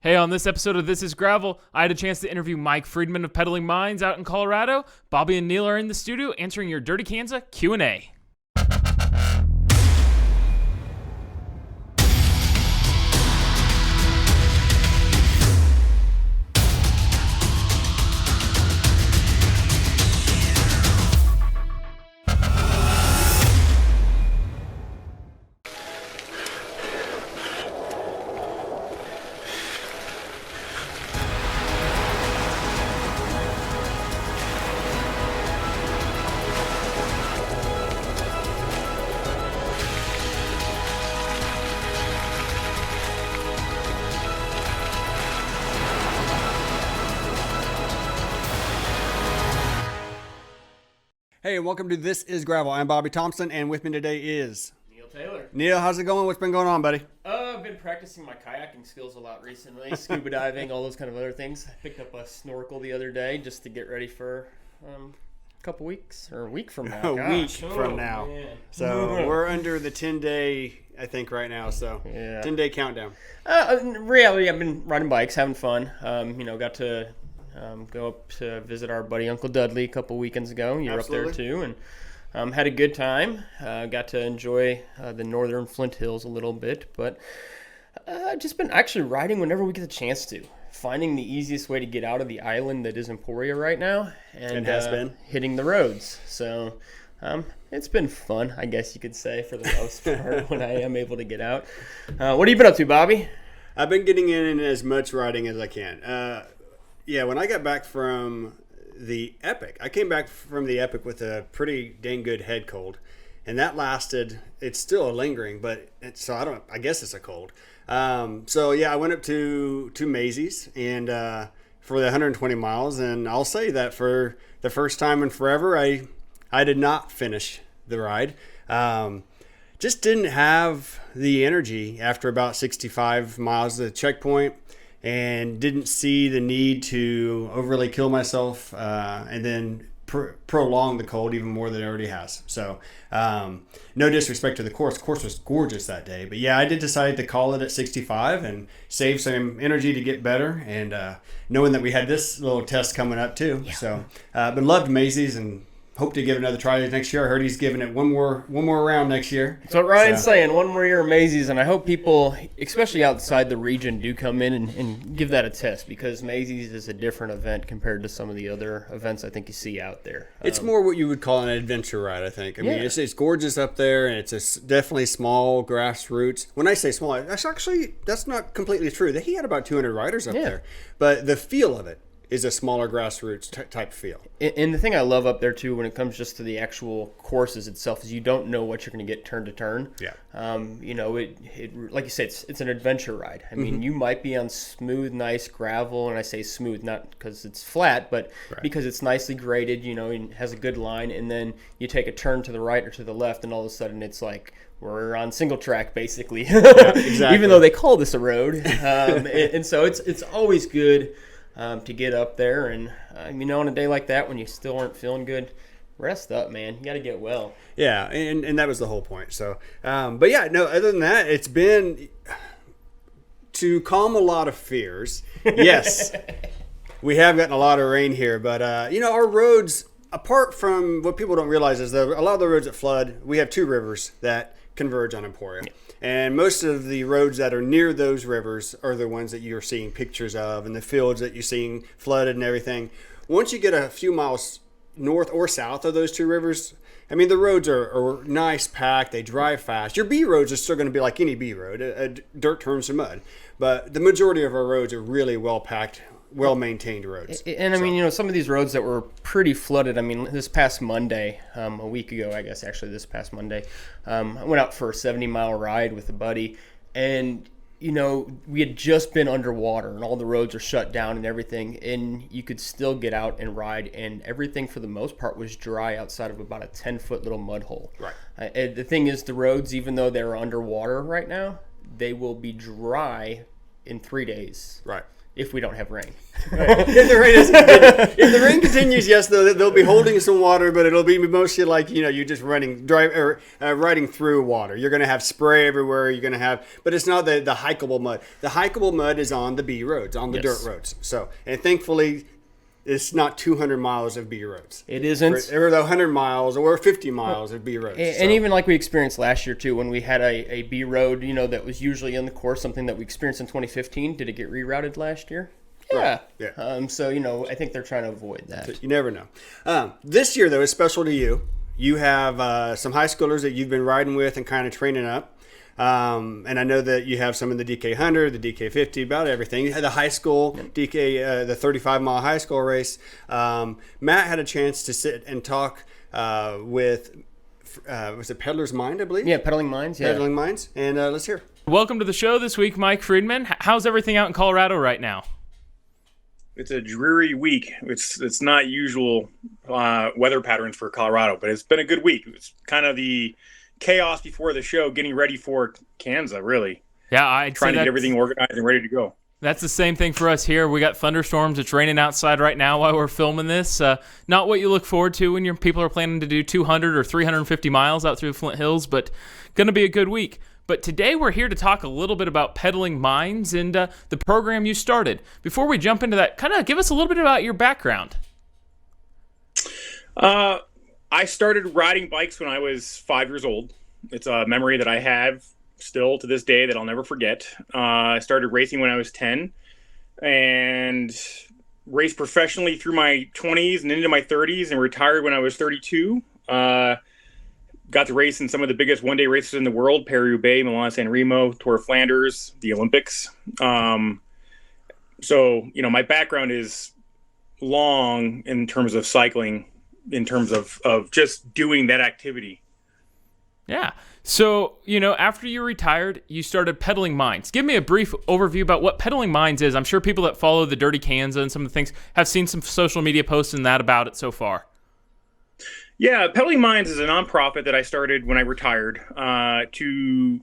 Hey, on this episode of This is Gravel, I had a chance to interview Mike Friedman of Pedaling Minds out in Colorado. Bobby and Neil are in the studio answering your Dirty Kanza Q&A. Hey, and welcome to This is Gravel. I'm Bobby Thompson, and with me today is Neil Taylor. Neil. How's it going? What's been going on, buddy? I've been practicing my kayaking skills a lot recently, scuba diving, all those kind of other things. I picked up a snorkel the other day just to get ready for a couple weeks, or a week from now. A week from now. Man. So we're under the 10-day, I think, right now. So Yeah. 10-day countdown. In reality, I've been riding bikes, having fun. Got to go up to visit our buddy Uncle Dudley a couple weekends ago. You were up there too, and had a good time. Got to enjoy the northern Flint Hills a little bit, but just been actually riding whenever we get the chance to. Finding the easiest way to get out of the island that is Emporia right now, and hitting the roads. So it's been fun, I guess you could say, for the most part when I am able to get out. What have you been up to, Bobby? I've been getting in as much riding as I can. When I got back from the Epic, I came back from the Epic with a pretty dang good head cold, and that lasted. It's still lingering, but I guess it's a cold. I went up to Maisie's and for the 120 miles, and I'll say that for the first time in forever, I did not finish the ride. Just didn't have the energy after about 65 miles of the checkpoint, and didn't see the need to overly kill myself and then prolong the cold even more than it already has. So no disrespect to the course. The course was gorgeous that day. But yeah, I did decide to call it at 65 and save some energy to get better. And knowing that we had this little test coming up too. Yeah. So but loved Maisie's and hope to give it another try next year. I heard he's giving it one more round next year. That's what Ryan's saying. One more year of Maisie's, and I hope people, especially outside the region, do come in and give that a test, because Maisie's is a different event compared to some of the other events I think you see out there. It's more what you would call an adventure ride, I think. I mean, it's gorgeous up there, and it's definitely small grassroots. When I say small, that's not completely true. He had about 200 riders up there, but the feel of it is a smaller grassroots type feel. And the thing I love up there too, when it comes just to the actual courses itself, is you don't know what you're going to get turn to turn. Yeah. It like you said, it's an adventure ride. I mean, you might be on smooth, nice gravel, and I say smooth not because it's flat, but because it's nicely graded. And has a good line, and then you take a turn to the right or to the left, and all of a sudden it's like we're on single track basically. Yeah, exactly. Even though they call this a road, and so it's always good to get up there, and on a day like that when you still aren't feeling good, rest up, man. You got to get well. Yeah, and that was the whole point. So, other than that, it's been to calm a lot of fears. Yes, we have gotten a lot of rain here, but our roads, apart from what people don't realize, is that a lot of the roads that flood, we have two rivers that converge on Emporia. Yeah. And most of the roads that are near those rivers are the ones that you're seeing pictures of, and the fields that you're seeing flooded and everything. Once you get a few miles north or south of those two rivers, I mean, the roads are nice, packed, they drive fast. Your B roads are still going to be like any B road, dirt turns to mud. But the majority of our roads are really well-packed, well-maintained roads. And some of these roads that were pretty flooded, this past Monday, a week ago, I guess, actually this past Monday, I went out for a 70-mile ride with a buddy, and, we had just been underwater, and all the roads are shut down and everything, and you could still get out and ride, and everything for the most part was dry outside of about a 10-foot little mud hole. Right. The thing is, the roads, even though they're underwater right now, they will be dry in 3 days. Right. If we don't have rain. Right. If the rain continues, yes, they'll be holding some water, but it'll be mostly like, you just riding through water. You're going to have spray everywhere. You're going to have, but it's not the hikeable mud. The hikeable mud is on the B roads, on the dirt roads. So, and thankfully, it's not 200 miles of B roads. It isn't. Or 100 miles or 50 miles of B roads. And even like we experienced last year, too, when we had a B road, that was usually in the course, something that we experienced in 2015. Did it get rerouted last year? Yeah. Right. Yeah. So, I think they're trying to avoid that. So you never know. This year, though, is special to you. You have some high schoolers that you've been riding with and kind of training up. And I know that you have some in the DK 100, the DK 50, about everything. You had the high school DK, the 35-mile high school race. Matt had a chance to sit and talk with, was it Peddler's Mind, I believe? Yeah, Peddling Minds. Yeah. Peddling Minds. And let's hear. Welcome to the show this week, Mike Friedman. How's everything out in Colorado right now? It's a dreary week. It's not usual weather patterns for Colorado, but it's been a good week. It's kind of the chaos before the show, getting ready for Kanza, really. Yeah, I'd trying to get everything organized and ready to go. That's the same thing for us here. We got thunderstorms. It's raining outside right now while we're filming this. Not what you look forward to when your people are planning to do 200 or 350 miles out through Flint Hills, but going to be a good week. But today we're here to talk a little bit about Peddling Minds and the program you started. Before we jump into that, kind of give us a little bit about your background. I started riding bikes when I was 5 years old. It's a memory that I have still to this day that I'll never forget. I started racing when I was 10 and raced professionally through my 20s and into my 30s and retired when I was 32. Got to race in some of the biggest one-day races in the world, Paris-Roubaix, Milan-San Remo, Tour of Flanders, the Olympics. So, my background is long in terms of cycling, in terms of just doing that activity. Yeah. So, after you retired, you started Peddling Minds. Give me a brief overview about what Peddling Minds is. I'm sure people that follow the Dirty Kanza and some of the things have seen some social media posts and that about it so far. Yeah, Peddling Minds is a nonprofit that I started when I retired to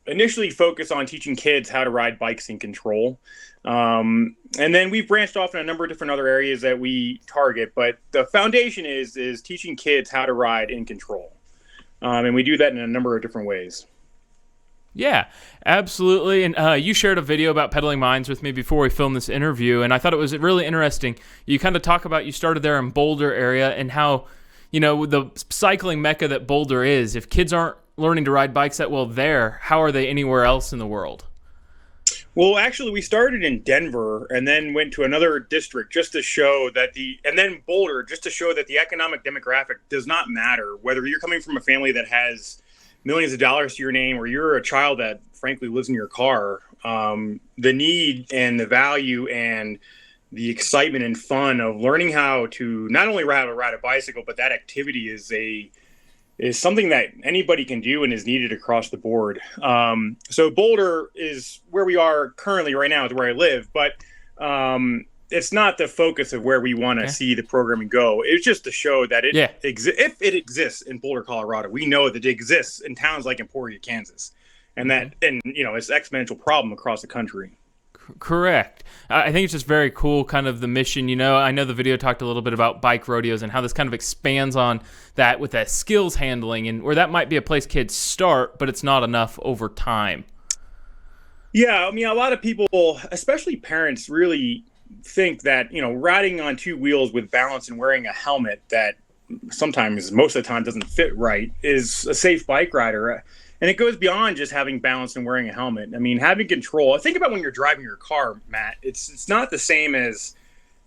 initially focus on teaching kids how to ride bikes in control. And then we've branched off in a number of different other areas that we target, but the foundation is teaching kids how to ride in control. And we do that in a number of different ways. Yeah, absolutely. And you shared a video about Peddling Minds with me before we filmed this interview, and I thought it was really interesting. You kind of talk about you started there in Boulder area and how, the cycling mecca that Boulder is. If kids aren't learning to ride bikes that well there, how are they anywhere else in the world? Well, actually, we started in Denver and then went to another district just to show that and then Boulder, just to show that the economic demographic does not matter. Whether you're coming from a family that has millions of dollars to your name or you're a child that frankly lives in your car, the need and the value and the excitement and fun of learning how to not only ride a bicycle, but that activity is something that anybody can do and is needed across the board. So Boulder is where we are currently right now, is where I live, but it's not the focus of where we want to see the programming go. It's just to show that if it exists in Boulder, Colorado, we know that it exists in towns like Emporia, Kansas, and that it's an exponential problem across the country. Correct. I think it's just very cool, kind of the mission. I know the video talked a little bit about bike rodeos and how this kind of expands on that with that skills handling and where that might be a place kids start, but it's not enough over time. Yeah, a lot of people, especially parents, really think that, riding on two wheels with balance and wearing a helmet that sometimes, most of the time, doesn't fit right is a safe bike rider. And it goes beyond just having balance and wearing a helmet. Having control. Think about when you're driving your car, Matt. It's not the same as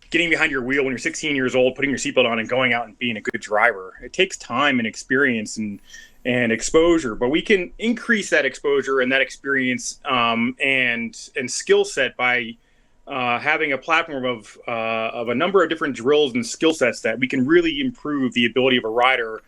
getting behind your wheel when you're 16 years old, putting your seatbelt on and going out and being a good driver. It takes time and experience and exposure, but we can increase that exposure and that experience and skill set by having a platform of a number of different drills and skill sets that we can really improve the ability of a rider.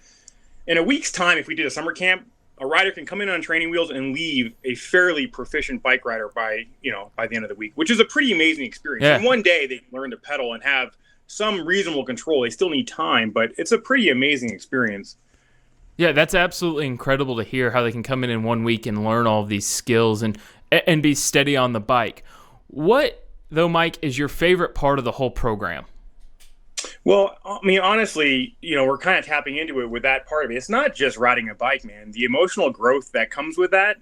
In a week's time, if we did a summer camp, a rider can come in on training wheels and leave a fairly proficient bike rider by the end of the week, which is a pretty amazing experience. Yeah. In one day, they can learn to pedal and have some reasonable control. They still need time, but it's a pretty amazing experience. Yeah, that's absolutely incredible to hear how they can come in 1 week and learn all of these skills and be steady on the bike. What, though, Mike, is your favorite part of the whole program? Well, I mean, honestly, we're kind of tapping into it with that part of it. It's not just riding a bike, man. The emotional growth that comes with that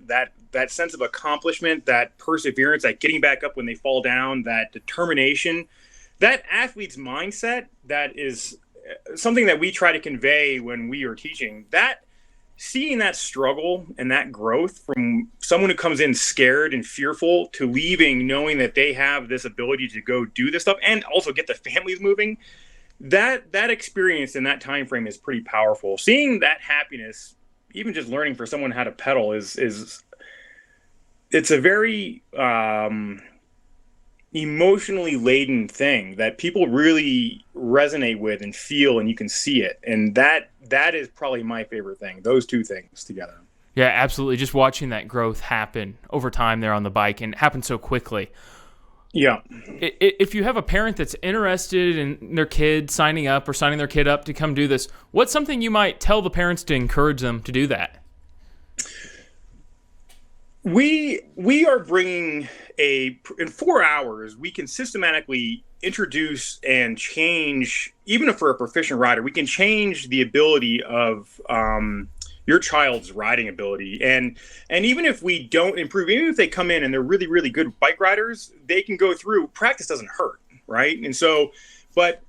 sense of accomplishment, that perseverance, that getting back up when they fall down, that determination, that athlete's mindset, that is something that we try to convey when we are teaching. That seeing that struggle and that growth from someone who comes in scared and fearful to leaving knowing that they have this ability to go do this stuff and also get the families moving, that experience in that time frame is pretty powerful. Seeing that happiness, even just learning for someone how to pedal is it's a very emotionally laden thing that people really resonate with and feel, and you can see it. And that is probably my favorite thing, those two things together. Yeah, absolutely. Just watching that growth happen over time there on the bike, and it happens so quickly. Yeah. If you have a parent that's interested in their kid signing up or signing their kid up to come do this, what's something you might tell the parents to encourage them to do that? We are bringing in 4 hours, we can systematically introduce and change, even for a proficient rider, we can change the ability of your child's riding ability. And even if we don't improve, even if they come in and they're really, really good bike riders, they can go through, practice doesn't hurt, right? And so, but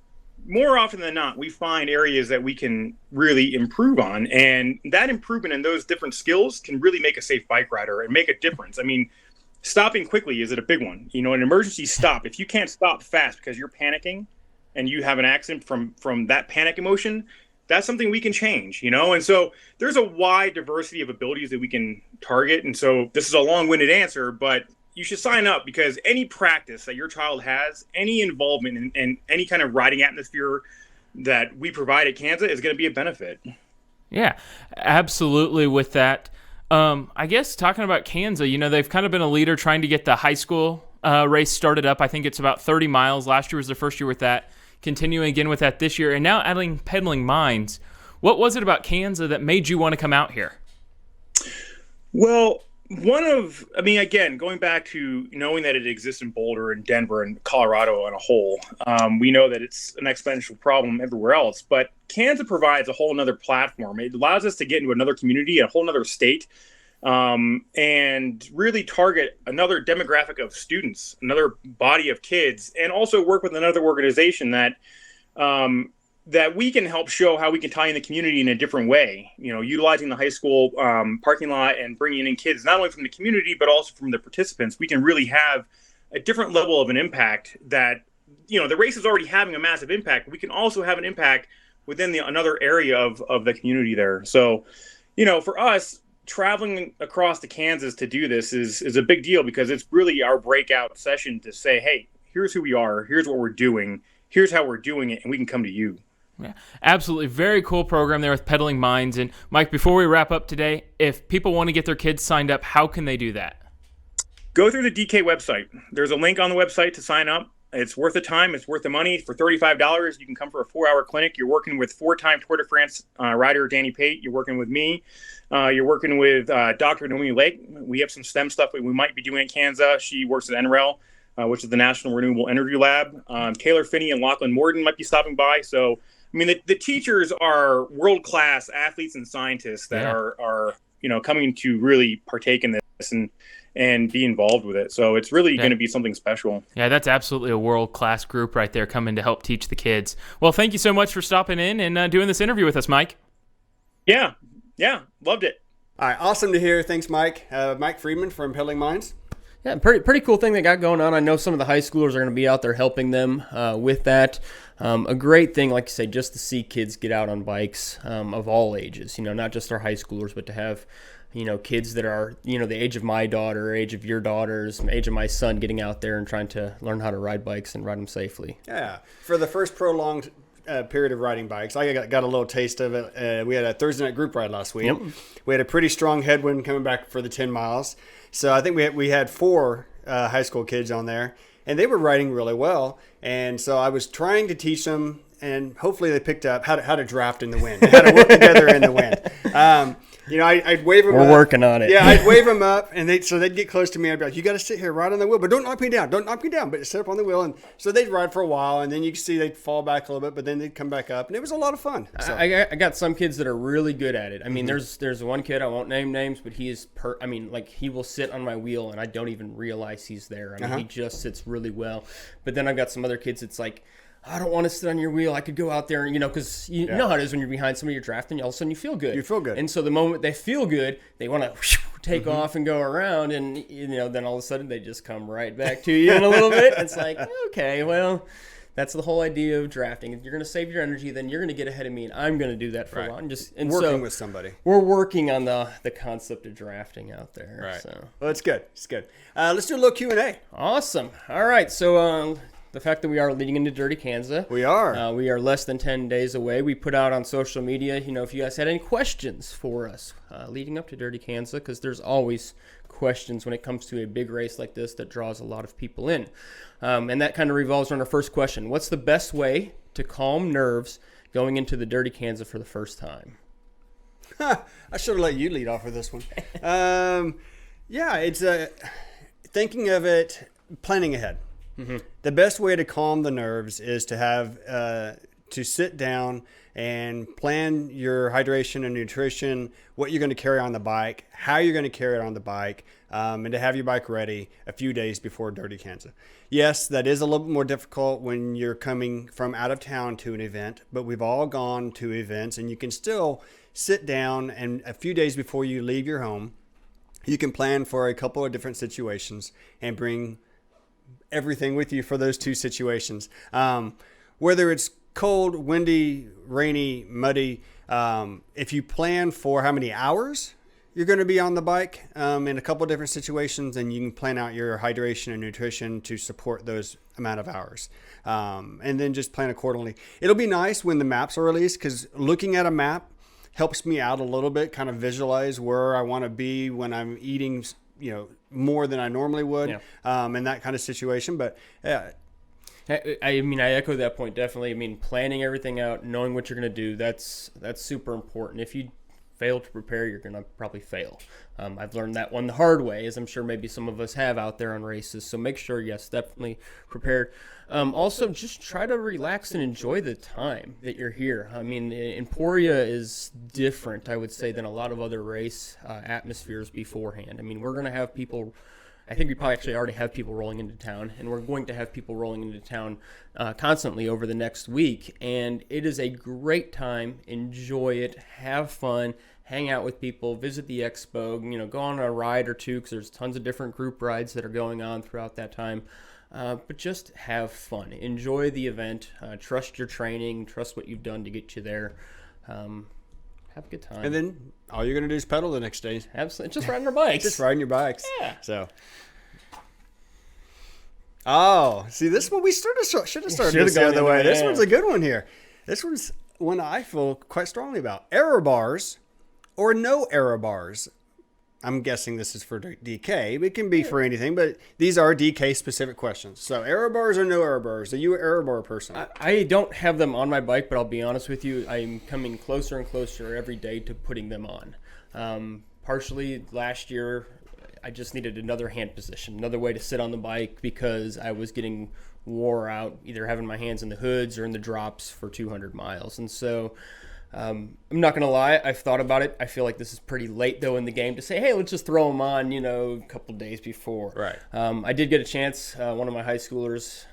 more often than not, we find areas that we can really improve on. And that improvement in those different skills can really make a safe bike rider and make a difference. I mean, stopping quickly is a big one. An emergency stop, if you can't stop fast because you're panicking and you have an accident from that panic emotion, that's something we can change, And so there's a wide diversity of abilities that we can target. And so this is a long-winded answer, but you should sign up because any practice that your child has, any involvement in any kind of riding atmosphere that we provide at Kanza is going to be a benefit. Yeah, absolutely with that. I guess talking about Kanza, they've kind of been a leader trying to get the high school race started up. I think it's about 30 miles. Last year was their first year with that. Continuing again with that this year, and now adding pedaling mines. What was it about Kanza that made you want to come out here? Well, again, going back to knowing that it exists in Boulder and Denver and Colorado on a whole, we know that it's an exponential problem everywhere else, but Kanza provides a whole nother platform. It allows us to get into another community, a whole other state, and really target another demographic of students, another body of kids, and also work with another organization that we can help show how we can tie in the community in a different way, utilizing the high school parking lot and bringing in kids, not only from the community, but also from the participants. We can really have a different level of an impact that, the race is already having a massive impact. We can also have an impact within another area of the community there. So, for us, traveling across to Kansas to do this is a big deal because it's really our breakout session to say, hey, here's who we are, here's what we're doing, here's how we're doing it, and we can come to you. Yeah, absolutely. Very cool program there with Pedaling Minds. And Mike, before we wrap up today, if people want to get their kids signed up, how can they do that? Go through the DK website. There's a link on the website to sign up. It's worth the time. It's worth the money. For $35, you can come for a 4-hour clinic. You're working with 4-time Tour de France rider Danny Pate. You're working with me. You're working with Dr. Naomi Lake. We have some STEM stuff that we might be doing at Kanza. She works at NREL, which is the National Renewable Energy Lab. Taylor Finney and Lachlan Morden might be stopping by. So, I mean, the teachers are world-class athletes and scientists that are coming to really partake in this and be involved with it. So it's really going to be something special. Yeah, that's absolutely a world-class group right there coming to help teach the kids. Well, thank you so much for stopping in and doing this interview with us, Mike. Yeah, loved it. All right, awesome to hear. Thanks, Mike. Mike Friedman from Pedaling Minds. Yeah, pretty cool thing they got going on. I know some of the high schoolers are going to be out there helping them with that. A great thing, like you say, just to see kids get out on bikes of all ages, not just our high schoolers, but to have, kids that are, the age of my daughter, age of your daughters, age of my son getting out there and trying to learn how to ride bikes and ride them safely. Yeah. For the first prolonged period of riding bikes, I got a little taste of it. We had a Thursday night group ride last week. Yep. We had a pretty strong headwind coming back for the 10 miles. So I think we had 4 high school kids on there, and they were riding really well. And so I was trying to teach them and hopefully they picked up how to draft in the wind, how to work together in the wind. I'd wave them up. We're working on it. Yeah, I'd wave them up, and they'd get close to me. I'd be like, you got to sit here, ride on the wheel, but don't knock me down. Don't knock me down, but sit up on the wheel. And so they'd ride for a while, and then you could see they'd fall back a little bit, but then they'd come back up, and it was a lot of fun. So. I got some kids that are really good at it. I mean, there's one kid, I won't name names, but he is he will sit on my wheel, and I don't even realize he's there. I mean, he just sits really well. But then I've got some other kids that's like, I don't want to sit on your wheel. I could go out there and, because you know how it is when you're behind somebody, you're drafting, all of a sudden you feel good. You feel good. And so the moment they feel good, they want to take off and go around. And, then all of a sudden they just come right back to you in a little bit. It's like, okay, well, that's the whole idea of drafting. If you're going to save your energy, then you're going to get ahead of me, and I'm going to do that for a while. And working with somebody. We're working on the concept of drafting out there. Right. So. Well, it's good. It's good. Let's do a little Q&A. Awesome. All right. So, the fact that we are leading into Dirty Kanza. We are. We are less than 10 days away. We put out on social media, if you guys had any questions for us leading up to Dirty Kanza, because there's always questions when it comes to a big race like this that draws a lot of people in. And that kind of revolves around our first question. What's the best way to calm nerves going into the Dirty Kanza for the first time? I should have let you lead off with this one. It's thinking of it, planning ahead. Mm-hmm. The best way to calm the nerves is to have to sit down and plan your hydration and nutrition, what you're going to carry on the bike, how you're going to carry it on the bike, and to have your bike ready a few days before Dirty Kanza. Yes, that is a little bit more difficult when you're coming from out of town to an event, but we've all gone to events, and you can still sit down and a few days before you leave your home, you can plan for a couple of different situations and bring everything with you for those two situations. Whether it's cold, windy, rainy, muddy, if you plan for how many hours you're going to be on the bike in a couple of different situations, then you can plan out your hydration and nutrition to support those amount of hours. And then just plan accordingly. It'll be nice when the maps are released, because looking at a map helps me out a little bit, kind of visualize where I want to be when I'm eating more than I normally would, in that kind of situation. But yeah, I echo that point definitely. I mean, planning everything out, knowing what you're going to do, that's super important. If you fail to prepare, you're going to probably fail. I've learned that one the hard way, as I'm sure maybe some of us have out there on races. So make sure, yes, definitely prepared. Also, just try to relax and enjoy the time that you're here. I mean, Emporia is different, I would say, than a lot of other race atmospheres beforehand. I mean, we're going to have people, I think we probably actually already have people rolling into town, and we're going to have people rolling into town constantly over the next week. And it is a great time. Enjoy it. Have fun. Hang out with people. Visit the expo. Go on a ride or two, because there's tons of different group rides that are going on throughout that time. But just have fun. Enjoy the event. Trust your training. Trust what you've done to get you there. Have a good time. And then all you're going to do is pedal the next day. Absolutely. Just riding our bikes. Just riding your bikes. Yeah. So. Oh, see, this one we should have started this the other way. This one's a good one here. This one's one I feel quite strongly about. Error bars or no error bars. I'm guessing this is for DK. It can be for anything, but these are DK specific questions. So error bars or no error bars? Are you an error bar person? I don't have them on my bike, but I'll be honest with you, I'm coming closer and closer every day to putting them on. Partially last year, I just needed another hand position, another way to sit on the bike, because I was getting wore out, either having my hands in the hoods or in the drops for 200 miles. And so I'm not going to lie, I've thought about it. I feel like this is pretty late, though, in the game to say, hey, let's just throw them on, a couple days before. Right. I did get a chance. One of my high schoolers,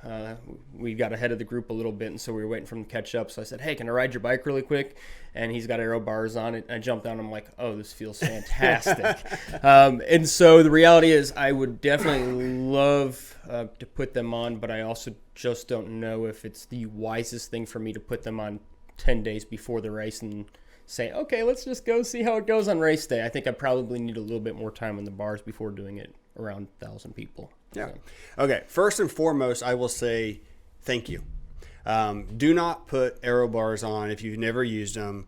we got ahead of the group a little bit, and so we were waiting for him to catch up. So I said, hey, can I ride your bike really quick? And he's got aero bars on it. And I jumped down. I'm like, oh, this feels fantastic. And so the reality is I would definitely love to put them on, but I also just don't know if it's the wisest thing for me to put them on 10 days before the race and say, okay, let's just go see how it goes on race day. I think I probably need a little bit more time on the bars before doing it around 1,000 people. Yeah. So. Okay. First and foremost, I will say thank you. Do not put aero bars on if you've never used them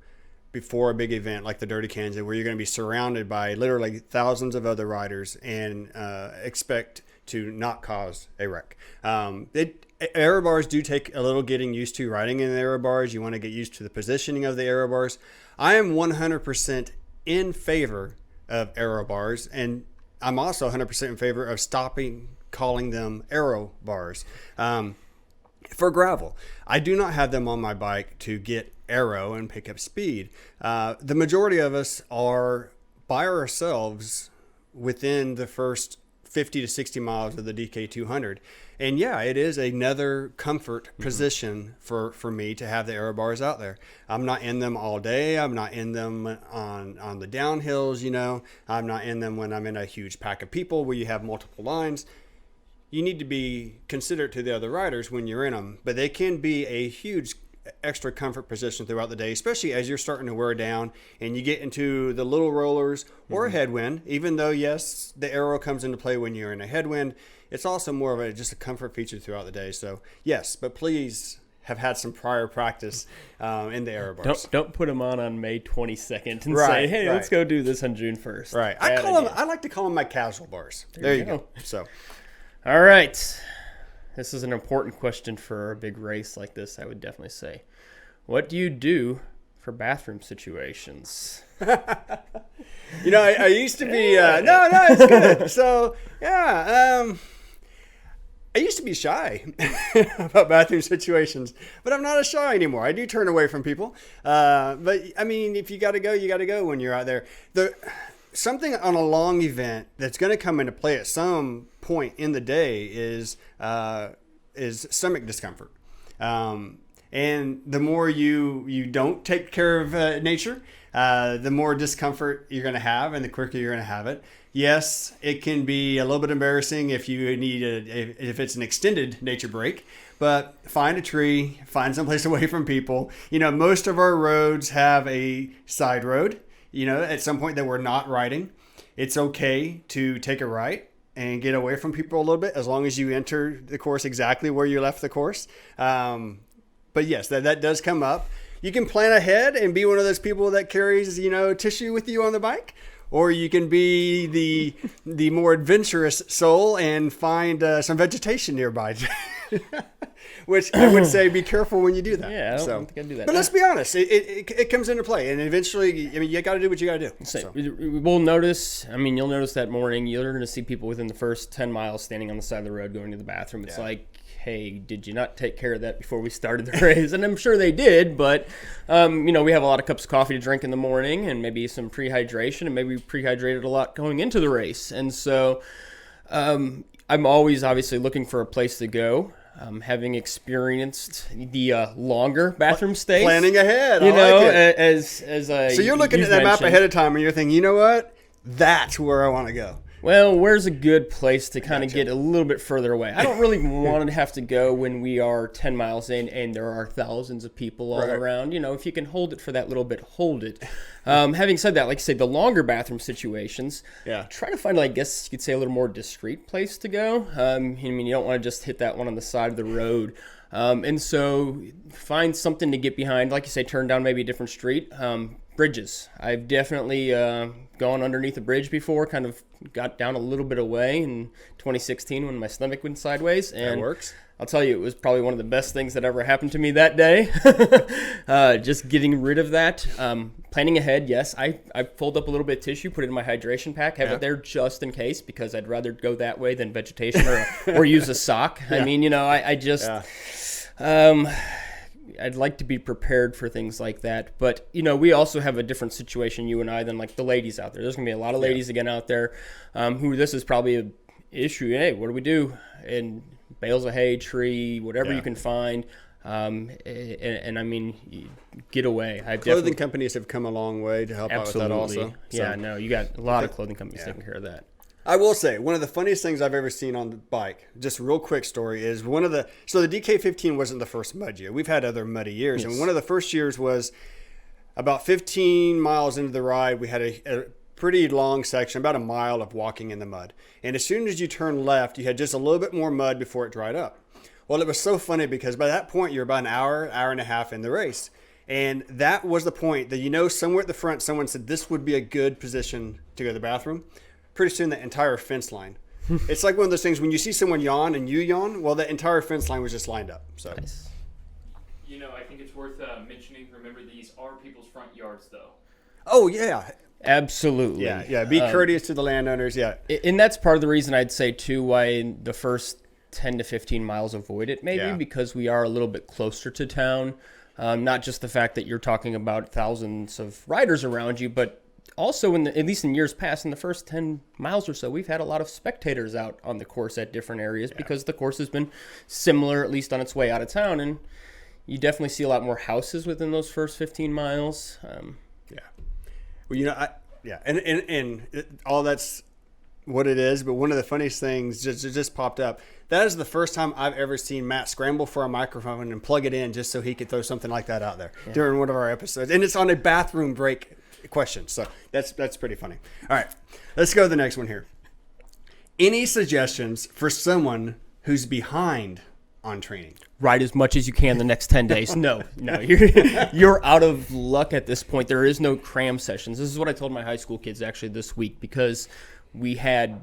before a big event like the Dirty Kanza, where you're going to be surrounded by literally thousands of other riders and expect to not cause a wreck. Aero bars do take a little getting used to riding in the aero bars. You want to get used to the positioning of the aero bars. I am 100% in favor of aero bars, and I'm also 100% in favor of stopping calling them aero bars. For gravel, I do not have them on my bike to get aero and pick up speed. The majority of us are by ourselves within the first 50 to 60 miles of the DK200. And yeah, it is another comfort position for me to have the aero bars out there. I'm not in them all day. I'm not in them on the downhills, you know. I'm not in them when I'm in a huge pack of people where you have multiple lines. You need to be considerate to the other riders when you're in them, but they can be a huge extra comfort position throughout the day, especially as you're starting to wear down and you get into the little rollers or a headwind. Even though, yes, the aero comes into play when you're in a headwind, it's also more of just a comfort feature throughout the day. So yes, but please have had some prior practice in the aero bars. Don't put them on May 22nd and say, hey, let's go do this on June 1st. Right. I like to call them my casual bars. There you go. So, all right. This is an important question for a big race like this, I would definitely say. What do you do for bathroom situations? You know, I used to be... no, it's good. So, yeah, I used to be shy about bathroom situations, but I'm not as shy anymore. I do turn away from people. But, I mean, if you got to go, you got to go when you're out there. Something on a long event that's going to come into play at some point in the day is stomach discomfort. And the more you don't take care of nature, the more discomfort you're going to have and the quicker you're going to have it. Yes, it can be a little bit embarrassing if you need if it's an extended nature break, but find a tree, find someplace away from people. You know, most of our roads have a side road, you know, at some point that we're not riding. It's okay to take a right and get away from people a little bit as long as you enter the course exactly where you left the course. But yes, that does come up. You can plan ahead and be one of those people that carries, you know, tissue with you on the bike. Or you can be the more adventurous soul and find some vegetation nearby. Which I would say be careful when you do that. Yeah, I don't think I'd do that. But let's be honest, it comes into play. And eventually, I mean, you got to do what you got to do. So. We'll notice, I mean, you'll notice that morning, you're going to see people within the first 10 miles standing on the side of the road going to the bathroom. It's like, hey, did you not take care of that before we started the race? And I'm sure they did, but, you know, we have a lot of cups of coffee to drink in the morning and maybe some prehydration, and maybe we prehydrated a lot going into the race. And so I'm always obviously looking for a place to go. Having experienced the longer bathroom stays. Planning ahead, you know, like it. as So you're looking at that map ahead of time and you're thinking, you know what? That's where I want to go. Well, where's a good place to kind of get a little bit further away? I don't really want to have to go when we are 10 miles in and there are thousands of people all around. You know, if you can hold it for that little bit, hold it. Having said that, like I say, the longer bathroom situations, try to find, I guess you could say, a little more discreet place to go. I mean, you don't want to just hit that one on the side of the road. And so find something to get behind. Like you say, turn down maybe a different street. Bridges. I've definitely gone underneath a bridge before, kind of got down a little bit away in 2016 when my stomach went sideways. And that works. I'll tell you, it was probably one of the best things that ever happened to me that day. Just getting rid of that. Planning ahead, yes. I fold up a little bit of tissue, put it in my hydration pack, have it there just in case, because I'd rather go that way than vegetation or use a sock. I mean, you know, I just... I'd like to be prepared for things like that. But, you know, we also have a different situation, you and I, than like the ladies out there. There's going to be a lot of ladies again out there who this is probably an issue. Hey, what do we do? And bales of hay, tree, whatever you can find. And I mean, get away. Clothing companies have come a long way to help out with that also. Yeah, no, you got a lot of clothing companies taking care of that. I will say, one of the funniest things I've ever seen on the bike, just a real quick story, is so the DK15 wasn't the first mud year. We've had other muddy years. Yes. And one of the first years was about 15 miles into the ride. We had a pretty long section, about a mile of walking in the mud. And as soon as you turned left, you had just a little bit more mud before it dried up. Well, it was so funny because by that point, you're about an hour and a half in the race. And that was the point that, you know, somewhere at the front, someone said this would be a good position to go to the bathroom. Pretty soon, the entire fence line It's like one of those things when you see someone yawn and you yawn, well, the entire fence line was just lined up. So. Nice. I think it's worth mentioning. Remember, these are people's front yards, though. Oh yeah, absolutely. Yeah. Be courteous to the landowners. Yeah, and that's part of the reason I'd say too why the first 10 to 15 miles avoid it, maybe because we are a little bit closer to town. Not just the fact that you're talking about thousands of riders around you, but also at least in years past, in the first 10 miles or so, we've had a lot of spectators out on the course at different areas because the course has been similar, at least on its way out of town, and you definitely see a lot more houses within those first 15 miles. Well, and all that's what it is. But one of the funniest things just popped up. That is the first time I've ever seen Matt scramble for a microphone and plug it in just so he could throw something like that out there during one of our episodes. And it's on a bathroom break question. So that's pretty funny. All right, let's go to the next one here. Any suggestions for someone who's behind on training? Ride as much as you can the next 10 days. No, you're out of luck at this point. There is no cram sessions. This is what I told my high school kids actually this week because we had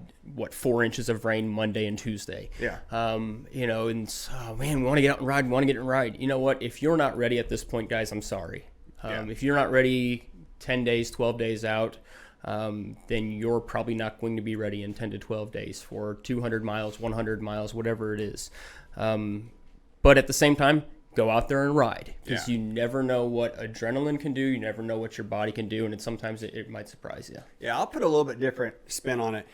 4 inches of rain Monday and Tuesday. Yeah. And we want to get out and ride. We want to get and ride. You know what? If you're not ready at this point, guys, I'm sorry. If you're not ready 10 days, 12 days out, then you're probably not going to be ready in 10 to 12 days for 200 miles, 100 miles, whatever it is. But at the same time, go out there and ride because you never know what adrenaline can do. You never know what your body can do, and sometimes it might surprise you. Yeah, I'll put a little bit different spin on it.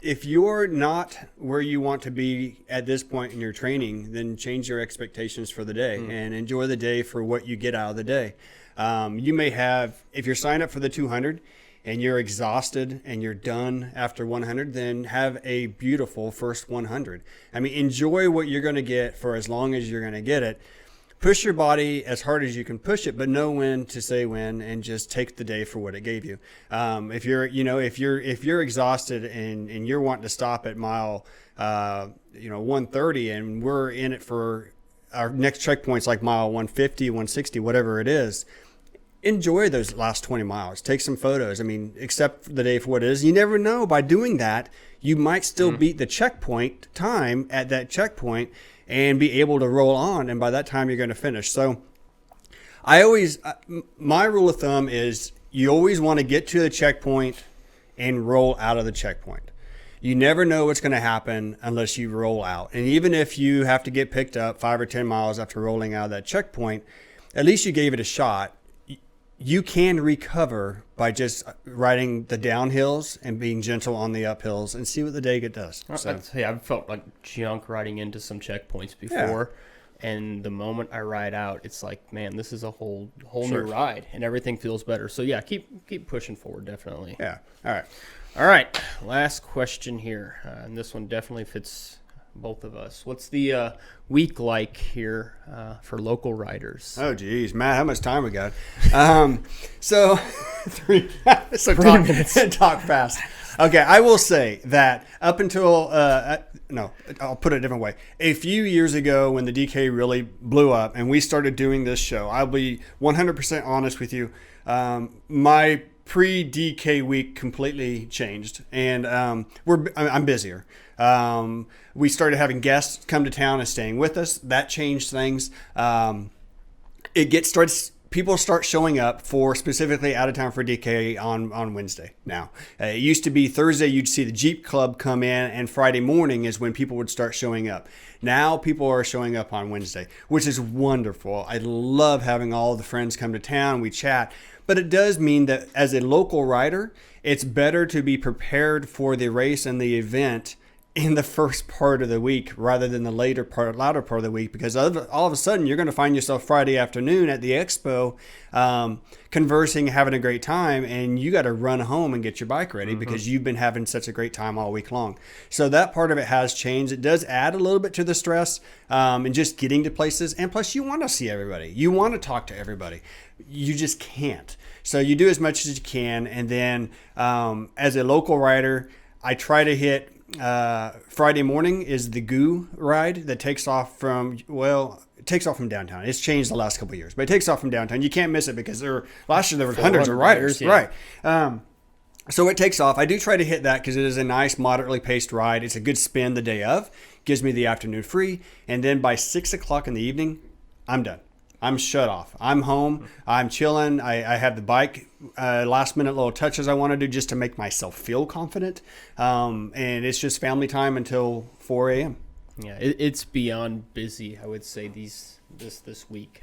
If you're not where you want to be at this point in your training, then change your expectations for the day and enjoy the day for what you get out of the day. You may have, if you're signed up for the 200 and you're exhausted and you're done after 100, then have a beautiful first 100. I mean, enjoy what you're going to get for as long as you're going to get it. Push your body as hard as you can push it, but know when to say when, and just take the day for what it gave you. If you're exhausted and you're wanting to stop at mile 130, and we're in it for our next checkpoints like mile 150, 160, whatever it is, enjoy those last 20 miles. Take some photos. I mean, accept the day for what it is. You never know. By doing that, you might still beat the checkpoint time at that checkpoint and be able to roll on. And by that time, you're going to finish. So my rule of thumb is you always want to get to the checkpoint and roll out of the checkpoint. You never know what's going to happen unless you roll out. And even if you have to get picked up 5 or 10 miles after rolling out of that checkpoint, at least you gave it a shot. You can recover by just riding the downhills and being gentle on the uphills and see what the day does. So. I've felt like junk riding into some checkpoints before. Yeah. And the moment I ride out, it's like, man, this is a whole new ride and everything feels better. So yeah, keep pushing forward. Definitely. Yeah. All right. Last question here. And this one definitely fits both of us. What's the week like here for local riders? Oh geez, Matt, how much time we got? So 3 minutes. Talk fast. Okay, I will say that up until I'll put it a different way. A few years ago, when the DK really blew up and we started doing this show, I'll be 100% honest with you. My pre-DK week completely changed, and I'm busier. We started having guests come to town and staying with us. That changed things. People start showing up for specifically out of town for DK on Wednesday now. It used to be Thursday you'd see the Jeep Club come in, and Friday morning is when people would start showing up. Now people are showing up on Wednesday, which is wonderful. I love having all the friends come to town. We chat. But it does mean that as a local rider, it's better to be prepared for the race and the event in the first part of the week rather than the latter part of the week, because all of a sudden you're going to find yourself Friday afternoon at the expo conversing, having a great time, and you got to run home and get your bike ready because you've been having such a great time all week long. So that part of it has changed. It does add a little bit to the stress and just getting to places, and plus you want to see everybody. You want to talk to everybody. You just can't. So you do as much as you can, and then as a local rider, I try to hit Friday morning is the GOO ride that takes off from downtown. It's changed the last couple of years, but it takes off from downtown. You can't miss it because last year there were hundreds of riders. Yeah. Right. So it takes off. I do try to hit that because it is a nice, moderately paced ride. It's a good spin the day of. Gives me the afternoon free. And then by 6 o'clock in the evening, I'm done. I'm shut off. I'm home. I'm chilling. I have the bike last minute little touches I want to do just to make myself feel confident. And it's just family time until 4 a.m. Yeah, it's beyond busy, I would say, this week.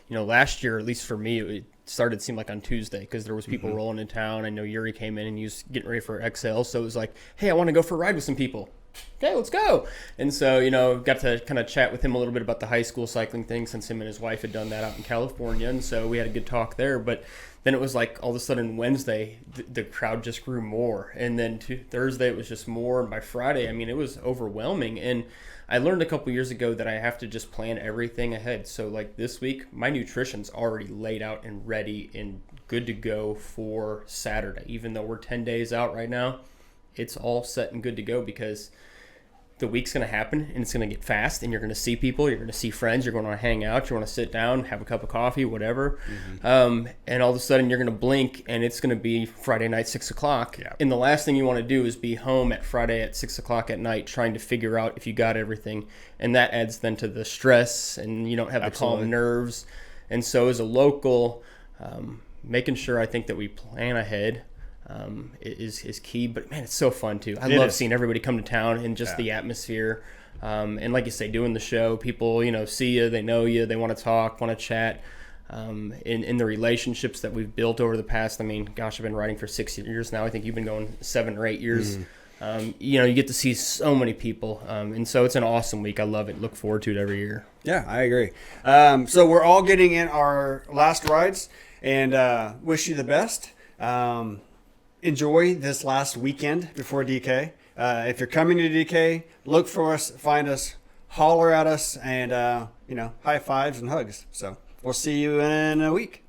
Last year, at least for me, it started to seem like on Tuesday because there was people rolling in town. I know Yuri came in and he was getting ready for XL, so it was like, hey, I want to go for a ride with some people. Okay, let's go. And so, got to kind of chat with him a little bit about the high school cycling thing since him and his wife had done that out in California. And so we had a good talk there. But then it was like all of a sudden Wednesday, the crowd just grew more. And then Thursday, it was just more. And by Friday, I mean, it was overwhelming. And I learned a couple years ago that I have to just plan everything ahead. So like this week, my nutrition's already laid out and ready and good to go for Saturday. Even though we're 10 days out right now, it's all set and good to go because the week's going to happen and it's going to get fast and you're going to see people, you're going to see friends, you're going to hang out, you want to sit down, have a cup of coffee, whatever. And all of a sudden you're going to blink and it's going to be Friday night, 6 o'clock. Yeah. And the last thing you want to do is be home at Friday at 6 o'clock at night trying to figure out if you got everything. And that adds then to the stress and you don't have the calm nerves. And so as a local, making sure I think that we plan ahead is key, but man, it's so fun too. I love seeing everybody come to town and just the atmosphere. And like you say, doing the show, people, see you, they know you, they want to talk, want to chat. In the relationships that we've built over the past, I mean, gosh, I've been riding for 6 years now. I think you've been going 7 or 8 years. You get to see so many people. And so it's an awesome week. I love it. Look forward to it every year. Yeah, I agree. So we're all getting in our last rides and wish you the best. Enjoy this last weekend before DK. If you're coming to DK, look for us, find us, holler at us, and high fives and hugs. So we'll see you in a week.